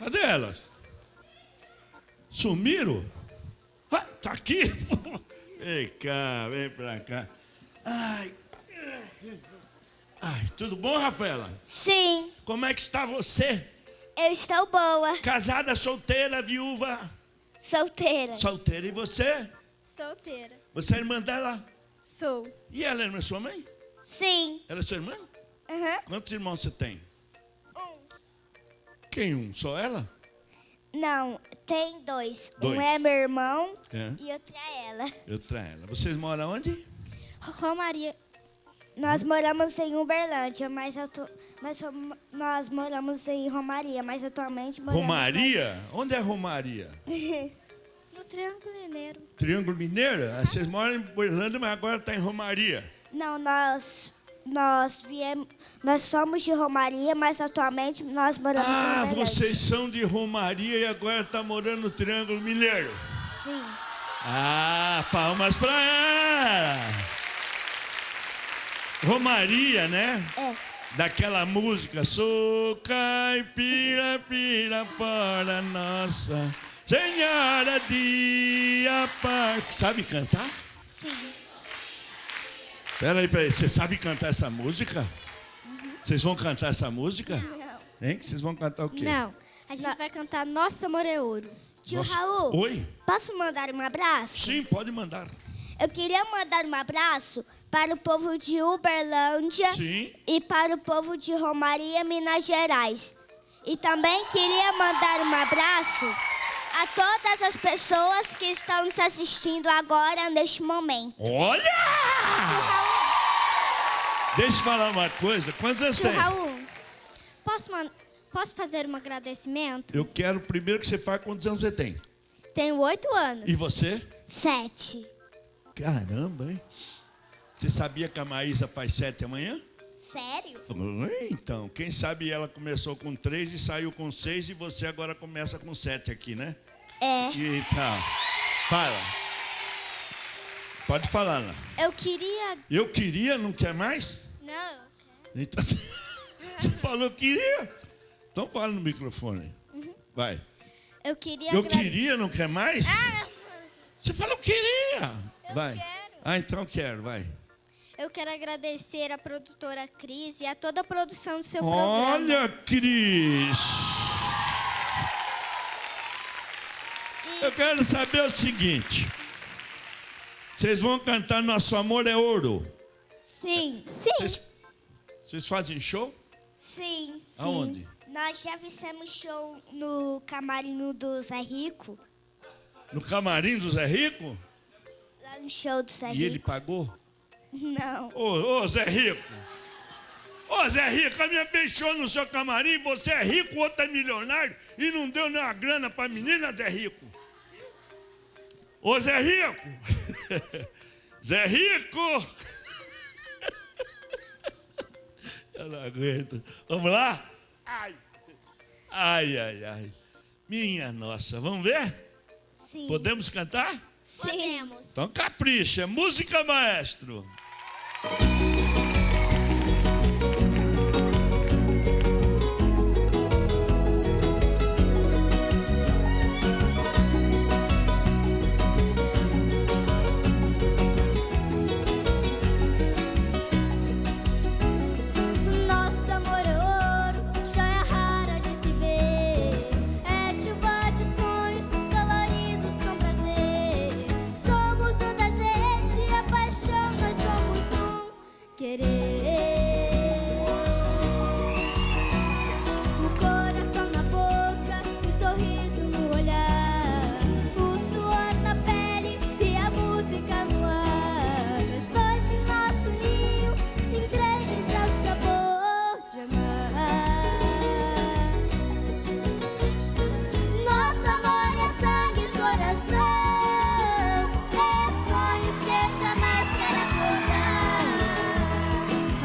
Cadê elas? Sumiram? Ah, tá aqui? Vem cá, vem pra cá. Ai, tudo bom, Rafaela? Sim, Como é que está você? eu estou boa. Casada, solteira, viúva? Solteira. Solteira. E você? Solteira. Você é irmã dela? Sou. E ela é irmã sua mãe? Sim. Ela é sua irmã? Uhum. Quantos irmãos você tem? Um. Quem um? Só ela? Não, tem dois. Dois. Um é meu irmão É. e outro é ela. Outra ela. Vocês moram onde? Romaria. Nós moramos em Uberlândia, mas nós moramos em Romaria, mas atualmente moramos... Romaria? Onde é Romaria? No Triângulo Mineiro. Triângulo Mineiro? Ah, vocês moram em Uberlândia, mas agora está em Romaria. Não, nós somos de Romaria, mas atualmente nós moramos em Uberlândia. Vocês são de Romaria e agora estão morando no Triângulo Mineiro. Sim. Palmas para ela. Romaria, né? É. Daquela música, sou caipira, pirapora nossa Senhora de Aparecida. Sabe cantar? Sim. Peraí, você sabe cantar essa música? Vocês vão cantar essa música? Não. Hein? Vocês vão cantar o quê? Não. A gente vai cantar Nosso Amor é Ouro. Tio Nossa. Raul, Oi? posso mandar um abraço? Sim, pode mandar. Eu queria mandar um abraço para o povo de Uberlândia. Sim. E para o povo de Romaria, Minas Gerais. E também queria mandar um abraço a todas as pessoas que estão nos assistindo agora, neste momento. Olha! Tio Raul. Deixa eu falar uma coisa. Quantos anos tem? Tio Raul, posso fazer um agradecimento? Eu quero primeiro que você fale quantos anos você tem. Tenho 8 anos. E você? 7. Caramba, hein? Você sabia que a Maísa faz 7 amanhã? Sério? Então, quem sabe ela começou com 3 e saiu com 6 e você agora começa com 7 aqui, né? É. Então, fala. Pode falar, Ana. Eu queria... Não quer mais? Não. Então, você falou que queria? Então fala no microfone. Vai. Eu queria... Não quer mais? Você falou que queria. Vai. Quero. Então quero, vai. Eu quero agradecer a produtora Cris e a toda a produção do seu programa. Olha, Cris. Eu quero saber o seguinte. Vocês vão cantar Nosso Amor é Ouro? Sim. Sim. Vocês fazem show? Sim. Aonde? Nós já fizemos show no camarim do Zé Rico. No camarim do Zé Rico? Lá no show do Zé Rico. E ele pagou? Não. Ô, Zé Rico. Ô, Zé Rico, a minha vez show no seu camarim, você é rico, o outro é milionário e não deu nem uma grana pra menina, Zé Rico. Ô, Zé Rico. Zé Rico. Eu não aguento. Vamos lá? Ai. Minha nossa, vamos ver? Sim. Podemos cantar? Sim. Podemos. Então capricha, música, maestro. Nosso amor é ouro, joia rara de se ver. É chuva de sonhos, coloridos com prazer. Somos o desejo e a paixão, nós somos um querer. O coração na boca, o sorriso no olhar, o suor na pele e a música no ar. Nós dois em nosso ninho, entregues ao sabor de amar. Nosso amor é sangue e coração, é sonhos que jamais quero acordar.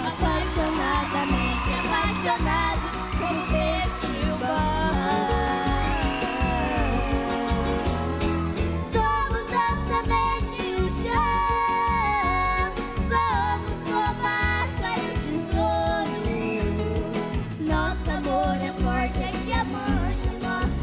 Apaixonadamente apaixonados, como peixe e o mar. Somos a semente e o chão, somos como a arca e o tesouro. Nosso amor é forte, é diamante, nosso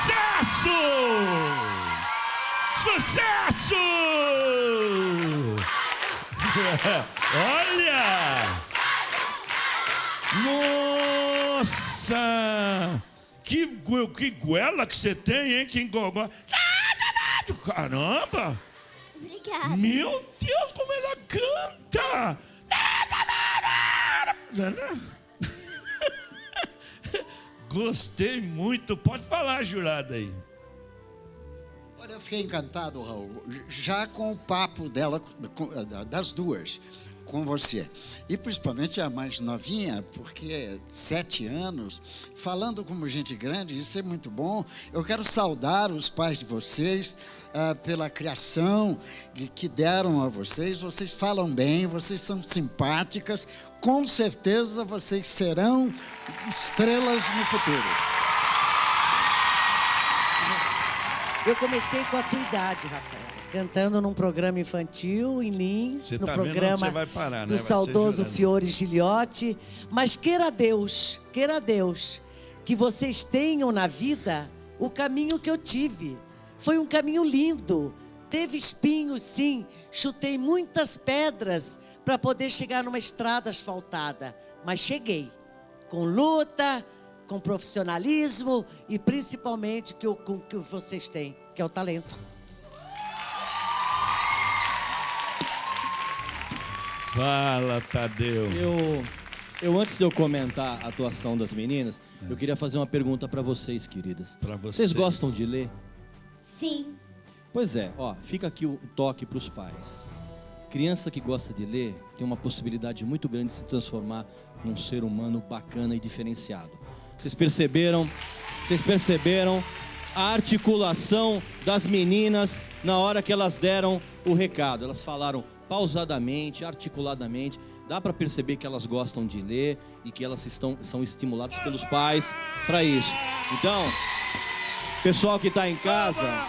Sucesso! Sucesso! Olha! Nossa! Que goela que você tem, hein? Que engogó. Caramba! Obrigada. Meu Deus, como ela canta! Gostei muito. Pode falar, jurada aí. Olha, eu fiquei encantado, Raul, já com o papo dela, das duas, com você. E principalmente a mais novinha, porque 7 anos, falando como gente grande, isso é muito bom. Eu quero saudar os pais de vocês pela criação que deram a vocês. Vocês falam bem, vocês são simpáticas. Com certeza vocês serão estrelas no futuro. Eu comecei com a tua idade, Rafael, cantando num programa infantil em Lins, Você no tá vendo onde programa você vai parar, né? do Vai ser saudoso jurando. Fiore Giliotti. Mas queira Deus que vocês tenham na vida o caminho que eu tive. Foi um caminho lindo, teve espinhos sim, chutei muitas pedras para poder chegar numa estrada asfaltada, mas cheguei, com luta, com profissionalismo e principalmente com o que vocês têm, que é o talento. Fala, Tadeu. Eu antes de eu comentar a atuação das meninas, eu queria fazer uma pergunta para vocês, queridas. Pra vocês. Vocês gostam de ler? Sim. Pois é, ó, fica aqui o toque para os pais. Criança que gosta de ler tem uma possibilidade muito grande de se transformar num ser humano bacana e diferenciado. Vocês perceberam a articulação das meninas na hora que elas deram o recado. Elas falaram pausadamente, articuladamente. Dá para perceber que elas gostam de ler e que elas são estimuladas pelos pais para isso. Então, pessoal que está em casa,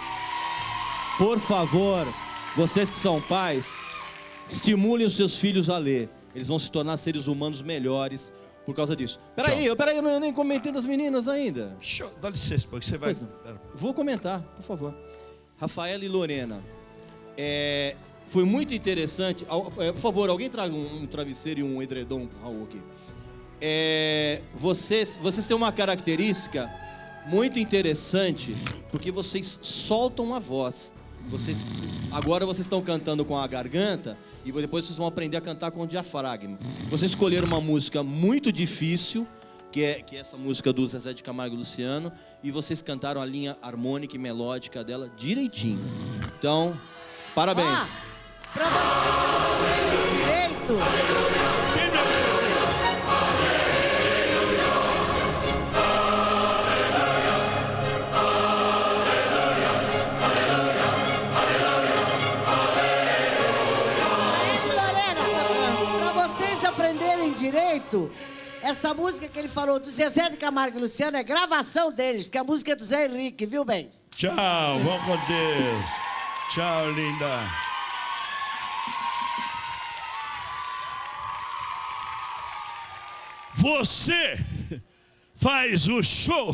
por favor, vocês que são pais, estimulem os seus filhos a ler. Eles vão se tornar seres humanos melhores por causa disso. Peraí, eu nem comentei das meninas ainda. Dá licença, porque você vai... Vou comentar, por favor. Rafaela e Lorena. Foi muito interessante. Por favor, alguém traga um travesseiro e um edredom pro Raul aqui. Vocês têm uma característica muito interessante, porque vocês soltam a voz. Agora vocês estão cantando com a garganta e depois vocês vão aprender a cantar com o diafragma. Vocês escolheram uma música muito difícil, que é essa música do Zezé de Camargo e Luciano, e vocês cantaram a linha harmônica e melódica dela direitinho. Então, parabéns. Para vocês aprenderem direito. Direito, essa música que ele falou do Zezé de Camargo e Luciano é gravação deles, porque a música é do Zé Henrique, viu bem? Tchau, vamos com Deus. Tchau, linda. Você faz o show